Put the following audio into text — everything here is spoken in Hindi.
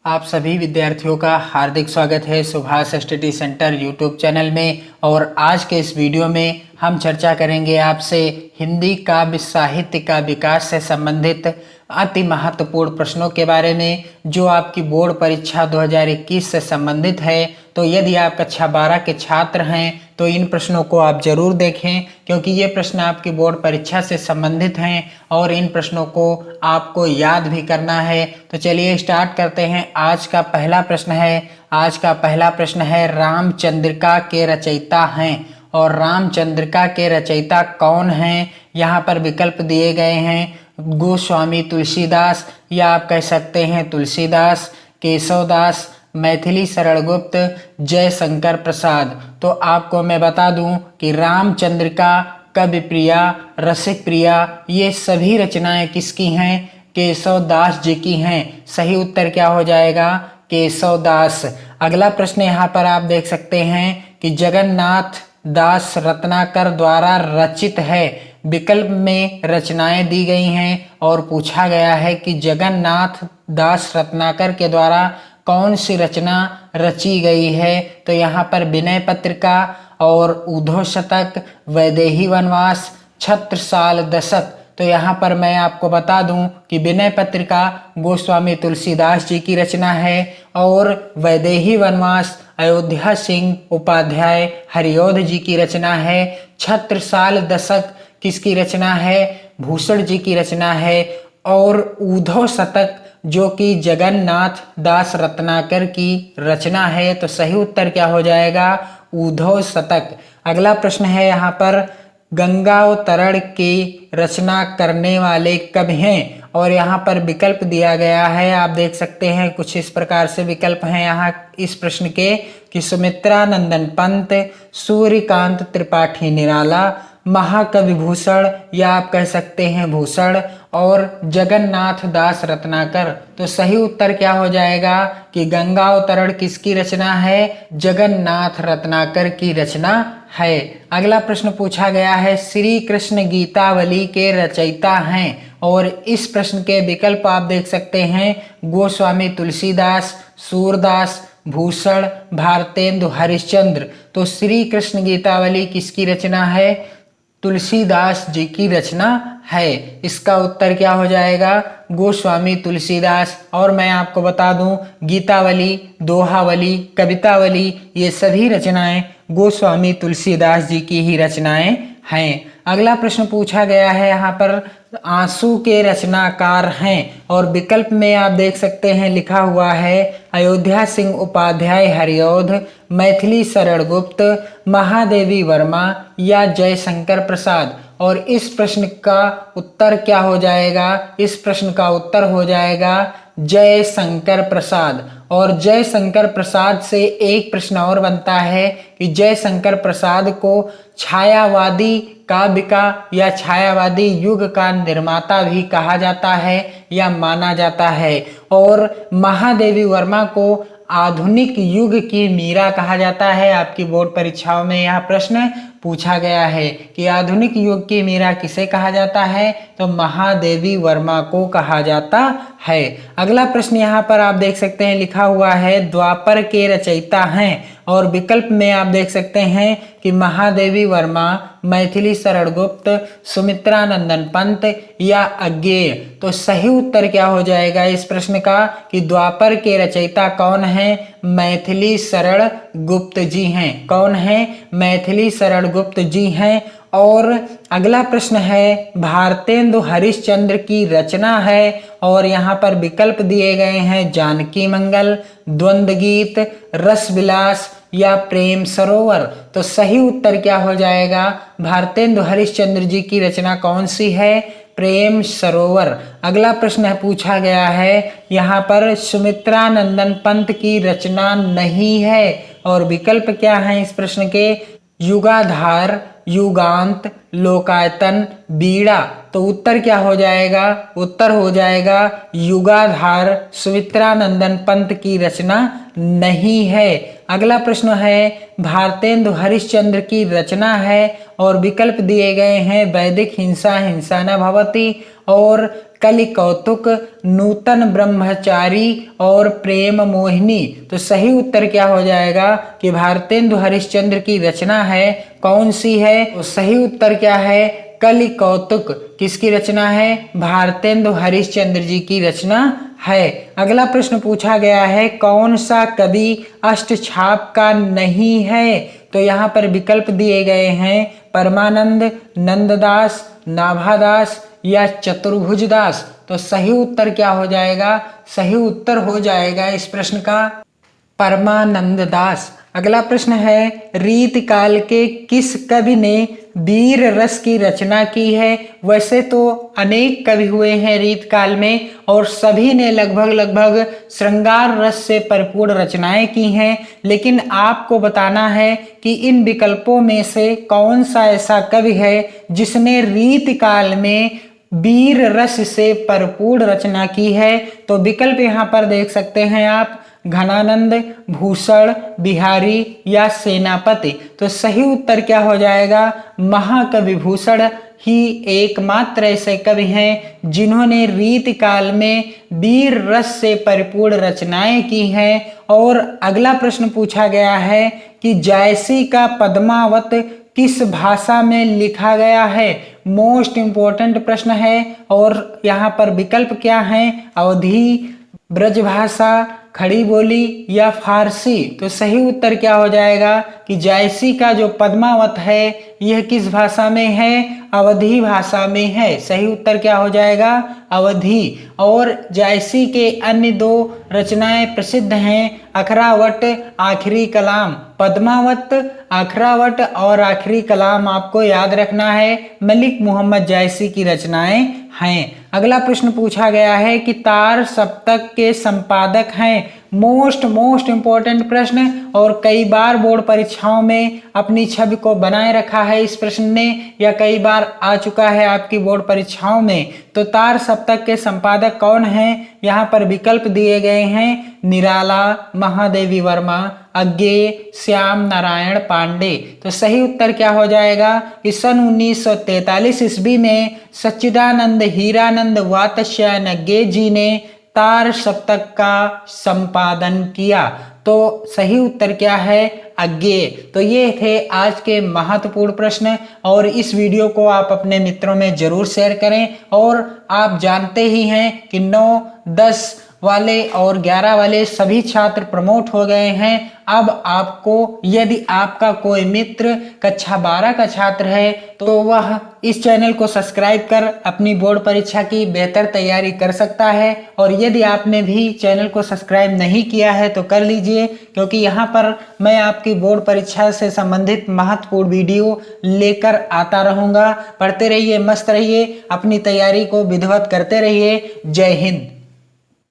आप सभी विद्यार्थियों का हार्दिक स्वागत है Subhash study centre YouTube channel में। और आज के इस वीडियो में हम चर्चा करेंगे आपसे हिंदी काव्य साहित्य का विकास से संबंधित अति महत्वपूर्ण प्रश्नों के बारे में, जो आपकी बोर्ड परीक्षा 2021 से संबंधित है। तो यदि आप कक्षा 12 के छात्र हैं तो इन प्रश्नों को आप जरूर देखें, क्योंकि ये प्रश्न आपकी बोर्ड परीक्षा से संबंधित हैं और इन प्रश्नों को आपको याद भी करना है। तो चलिए स्टार्ट करते हैं। आज का पहला प्रश्न है रामचंद्रिका के रचयिता हैं, और रामचंद्रिका के रचयिता कौन हैं? यहाँ पर विकल्प दिए गए हैं, गोस्वामी तुलसीदास, या आप कह सकते हैं तुलसीदास, केशवदास, मैथिली शरण गुप्त, जयशंकर प्रसाद। तो आपको मैं बता दूं कि रामचंद्रिका, कवि प्रिया, रसिक प्रिया, ये सभी रचनाएं किसकी हैं? केशवदास जी की हैं। सही उत्तर क्या हो जाएगा? केशवदास। अगला प्रश्न यहाँ पर आप देख सकते हैं कि जगन्नाथ दास रत्नाकर द्वारा रचित है। विकल्प में रचनाएं दी गई हैं और पूछा गया है कि जगन्नाथ दास रत्नाकर के द्वारा कौन सी रचना रची गई है। तो यहाँ पर विनय पत्रिका और उद्धव शतक, वैदेही वनवास, छत्रसाल दशक। तो यहाँ पर मैं आपको बता दूं कि विनय पत्रिका गोस्वामी तुलसीदास जी की रचना है, और वैदेही वनवास अयोध्या सिंह उपाध्याय हरिऔध जी की रचना है। छत्रसाल दशक किसकी रचना है? भूषण जी की रचना है। और उद्धव शतक जो कि जगन्नाथ दास रत्नाकर की रचना है। तो सही उत्तर क्या हो जाएगा? उद्धव शतक। अगला प्रश्न है यहाँ पर, गंगावतरण की रचना करने वाले कवि हैं, और यहाँ पर विकल्प दिया गया है। आप देख सकते हैं कुछ इस प्रकार से विकल्प हैं यहाँ इस प्रश्न के कि सुमित्रा नंदन पंत, सूर्यकांत त्रिपाठी निराला, महाकवि भूषण, या आप कह सकते हैं भूषण, और जगन्नाथ दास रत्नाकर। तो सही उत्तर क्या हो जाएगा कि गंगावतरण किसकी रचना है? जगन्नाथ रत्नाकर की रचना है। अगला प्रश्न पूछा गया है, श्री कृष्ण गीतावली के रचयिता हैं, और इस प्रश्न के विकल्प आप देख सकते हैं, गोस्वामी तुलसीदास, सूरदास, भूषण, भारतेंदु हरिश्चंद्र। तो श्री कृष्ण गीतावली किसकी रचना है? तुलसीदास जी की रचना है। इसका उत्तर क्या हो जाएगा? गोस्वामी तुलसीदास। और मैं आपको बता दूं, गीतावली, दोहावली, कवितावली, ये सभी रचनाएं गोस्वामी तुलसीदास जी की ही रचनाएं हैं। अगला प्रश्न पूछा गया है यहाँ पर, आंसू के रचनाकार हैं, और विकल्प में आप देख सकते हैं लिखा हुआ है, अयोध्या सिंह उपाध्याय हरिऔध, मैथिली शरण गुप्त, महादेवी वर्मा, या जयशंकर प्रसाद। और इस प्रश्न का उत्तर क्या हो जाएगा? इस प्रश्न का उत्तर हो जाएगा जयशंकर प्रसाद। और जयशंकर प्रसाद से एक प्रश्न और बनता है कि जयशंकर प्रसाद को छायावादी काव्य का या छायावादी युग का निर्माता भी कहा जाता है या माना जाता है। और महादेवी वर्मा को आधुनिक युग की मीरा कहा जाता है। आपकी बोर्ड परीक्षाओं में यह प्रश्न पूछा गया है कि आधुनिक युग की मीरा किसे कहा जाता है? तो महादेवी वर्मा को कहा जाता है। अगला प्रश्न यहाँ पर आप देख सकते हैं लिखा हुआ है, द्वापर के रचयिता हैं, और विकल्प में आप देख सकते हैं कि महादेवी वर्मा, मैथिली शरण गुप्त, सुमित्रा नंदन पंत, या अज्ञेय। तो सही उत्तर क्या हो जाएगा इस प्रश्न का कि द्वापर के रचयिता कौन है? मैथिली शरण गुप्त जी हैं। कौन है? मैथिली शरण गुप्त जी हैं। और अगला प्रश्न है, भारतेंदु हरिश्चंद्र की रचना है, और यहाँ पर विकल्प दिए गए हैं, जानकी मंगल, द्वंद्व गीत, रस विलास, या प्रेम सरोवर। तो सही उत्तर क्या हो जाएगा? भारतेंदु हरिश्चंद्र जी की रचना कौन सी है? प्रेम सरोवर। अगला प्रश्न पूछा गया है यहाँ पर, सुमित्रा नंदन पंत की रचना नहीं है, और विकल्प क्या है इस प्रश्न के? युगाधार, युगांत, लोकायतन, बीड़ा। तो उत्तर क्या हो जाएगा? उत्तर हो जाएगा युगाधार। सुमित्रा नंदन पंत की रचना नहीं है। अगला प्रश्न है, भारतेंदु हरिश्चंद्र की रचना है, और विकल्प दिए गए हैं, वैदिक हिंसा हिंसा न भवति, और कलि कौतुक, नूतन ब्रह्मचारी और प्रेम मोहिनी। तो सही उत्तर क्या हो जाएगा कि भारतेंदु हरिश्चंद्र की रचना है, कौन सी है? तो सही उत्तर क्या है? कलि कौतुक। किसकी रचना है? भारतेंदु हरिश्चंद्र जी की रचना है। अगला प्रश्न पूछा गया है, कौन सा कवि अष्टछाप का नहीं है? तो यहाँ पर विकल्प दिए गए हैं, परमानंद, नंददास, नाभादास या चतुर्भुजदास। तो सही उत्तर क्या हो जाएगा? सही उत्तर हो जाएगा इस प्रश्न का परमानंद दास। अगला प्रश्न है, रीत काल के किस कवि ने वीर रस की रचना की है? वैसे तो अनेक कवि हुए हैं रीत काल में और सभी ने लगभग श्रृंगार रस से परिपूर्ण रचनाएं की हैं, लेकिन आपको बताना है कि इन विकल्पों में से कौन सा ऐसा कवि है जिसने रीत काल में वीर रस से परिपूर्ण रचना की है। तो विकल्प यहाँ पर देख सकते हैं आप, घनानंद, भूषण, बिहारी या सेनापति। तो सही उत्तर क्या हो जाएगा? महाकवि भूषण ही एकमात्र ऐसे कवि हैं जिन्होंने रीत काल में वीर रस से परिपूर्ण रचनाएं की हैं। और अगला प्रश्न पूछा गया है कि जायसी का पद्मावत किस भाषा में लिखा गया है? मोस्ट इंपॉर्टेंट प्रश्न है। और यहाँ पर विकल्प क्या है? अवधी, ब्रजभाषा, खड़ी बोली या फारसी। तो सही उत्तर क्या हो जाएगा कि जायसी का जो पद्मावत है यह किस भाषा में है? अवधी भाषा में है। सही उत्तर क्या हो जाएगा? अवधी। और जायसी के अन्य दो रचनाएं प्रसिद्ध हैं, अखरावट, आखिरी कलाम। पद्मावत, अखरावट और आखिरी कलाम आपको याद रखना है, मलिक मोहम्मद जायसी की रचनाएं हैं। अगला प्रश्न पूछा गया है कि तार सप्तक के संपादक हैं। मोस्ट इंपॉर्टेंट प्रश्न और कई बार बोर्ड परीक्षाओं में अपनी छवि को बनाए रखा है इस प्रश्न ने, या कई बार आ चुका है आपकी बोर्ड परीक्षाओं में। तो तार सप्तक के संपादक कौन हैं? यहाँ पर विकल्प दिए गए हैं, निराला, महादेवी वर्मा, अज्ञेय, श्याम नारायण पांडे। तो सही उत्तर क्या हो जाएगा कि सन 1943 ईस्वी में सच्चिदानंद हीरानंद वात्स्यायन अज्ञेय जी ने तार सप्तक का संपादन किया। तो सही उत्तर क्या है? अज्ञेय। तो ये थे आज के महत्वपूर्ण प्रश्न और इस वीडियो को आप अपने मित्रों में जरूर शेयर करें। और आप जानते ही हैं कि 9, 10 वाले और 11 वाले सभी छात्र प्रमोट हो गए हैं। अब आपको, यदि आपका कोई मित्र कक्षा 12 का छात्र है तो वह इस चैनल को सब्सक्राइब कर अपनी बोर्ड परीक्षा की बेहतर तैयारी कर सकता है। और यदि आपने भी चैनल को सब्सक्राइब नहीं किया है तो कर लीजिए, क्योंकि यहाँ पर मैं आपकी बोर्ड परीक्षा से संबंधित महत्वपूर्ण वीडियो लेकर आता रहूँगा। पढ़ते रहिए, मस्त रहिए, अपनी तैयारी को विधिवत करते रहिए। जय हिंद।